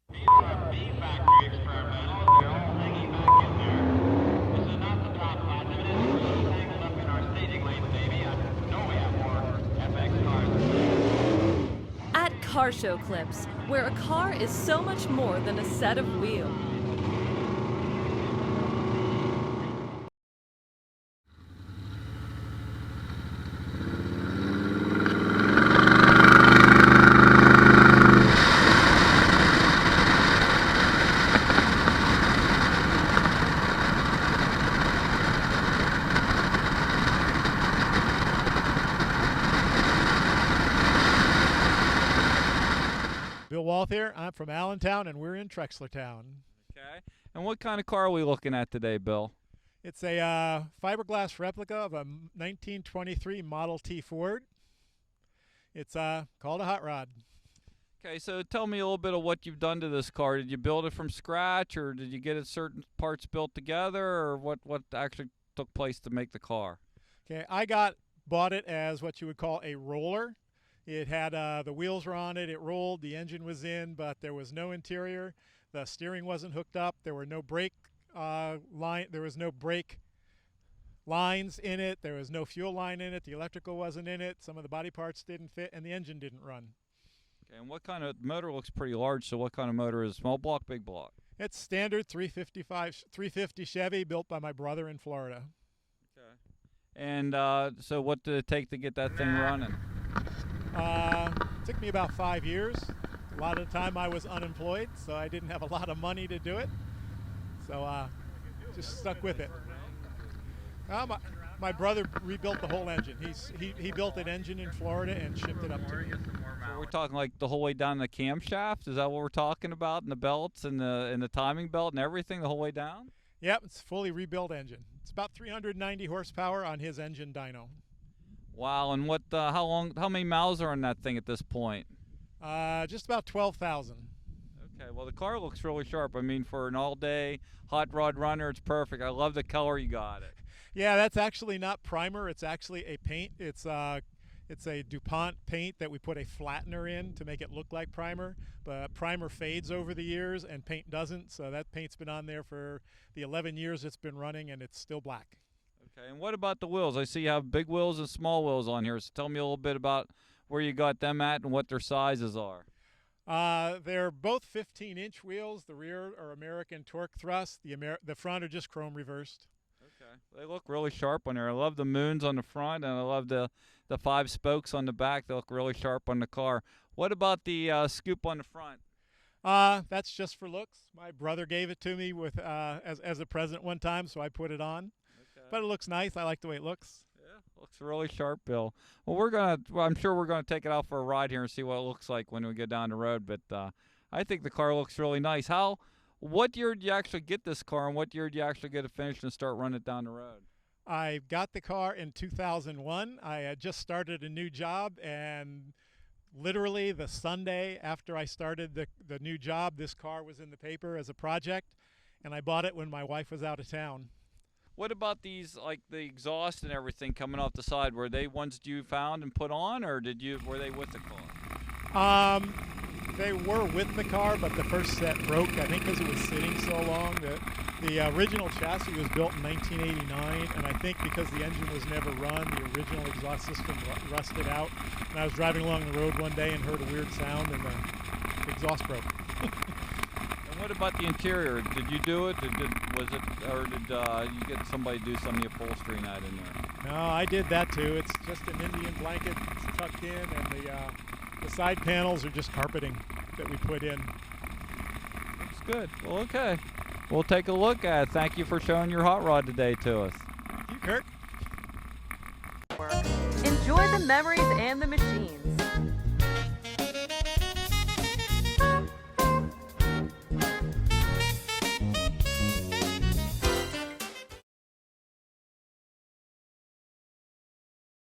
These are B-factory experimentals. They're all hanging back in there. This is not the top line. It is really tangled up in our staging lanes, baby. I know we have more FX cars. At Car Show Clips, where a car is so much more than a set of wheels. Bill Walth here. I'm from Allentown, and we're in Trexlertown. Okay. And what kind of car are we looking at today, Bill? It's a fiberglass replica of a 1923 Model T Ford. It's called a hot rod. Okay, so tell me a little bit of what you've done to this car. Did you build it from scratch, or did you get it certain parts built together, or what actually took place to make the car? Okay, bought it as what you would call a roller. It had the wheels were on it. It rolled. The engine was in, but there was no interior. The steering wasn't hooked up. There were no brake There was no brake lines in it. There was no fuel line in it. The electrical wasn't in it. Some of the body parts didn't fit, and the engine didn't run. Okay, and what kind of motor looks pretty large? So what kind of motor is small block, big block? It's standard 350 Chevy built by my brother in Florida. Okay. And so what did it take to get that thing running? It took me about 5 years. A lot of the time I was unemployed, so I didn't have a lot of money to do it. So just stuck with it. My brother rebuilt the whole engine. He built an engine in Florida and shipped it up to me. So we're talking like the whole way down the camshaft? Is that what we're talking about? And the belts and the timing belt and everything the whole way down? Yep, it's a fully rebuilt engine. It's about 390 horsepower on his engine dyno. Wow, and how many miles are on that thing at this point? Just about 12,000. Okay, well the car looks really sharp. I mean, for an all-day hot rod runner, it's perfect. I love the color you got it. Yeah, that's actually not primer. It's actually a paint. It's a DuPont paint that we put a flattener in to make it look like primer. But primer fades over the years and paint doesn't. So that paint's been on there for the 11 years it's been running, and it's still black. Okay, and what about the wheels? I see you have big wheels and small wheels on here. So tell me a little bit about where you got them at and what their sizes are. They're both 15-inch wheels. The rear are American torque thrust. The front are just chrome reversed. Okay, they look really sharp on there. I love the moons on the front, and I love the 5 spokes on the back. They look really sharp on the car. What about the scoop on the front? That's just for looks. My brother gave it to me with as a present one time, so I put it on. Okay. But it looks nice. I like the way it looks. Yeah, looks really sharp, Bill. Well, I'm sure we're gonna take it out for a ride here and see what it looks like when we get down the road. But I think the car looks really nice. What year did you actually get this car, and what year did you actually get it finished and start running it down the road? I got the car in 2001. I had just started a new job, and literally the Sunday after I started the new job, this car was in the paper as a project, and I bought it when my wife was out of town. What about these, like the exhaust and everything coming off the side? Were they ones you found and put on, or were they with the car? They were with the car, but the first set broke, I think because it was sitting so long. The original chassis was built in 1989, and I think because the engine was never run, the original exhaust system rusted out. And I was driving along the road one day and heard a weird sound, and the exhaust broke. And what about the interior? Did you do it? Did you get somebody to do some of the upholstery in that in there? No, I did that too. It's just an Indian blanket. It's tucked in, and the side panels are just carpeting that we put in. Looks good. Well, okay. We'll take a look at it. Thank you for showing your hot rod today to us. Thank you, Kirk. Enjoy the memories and the machines.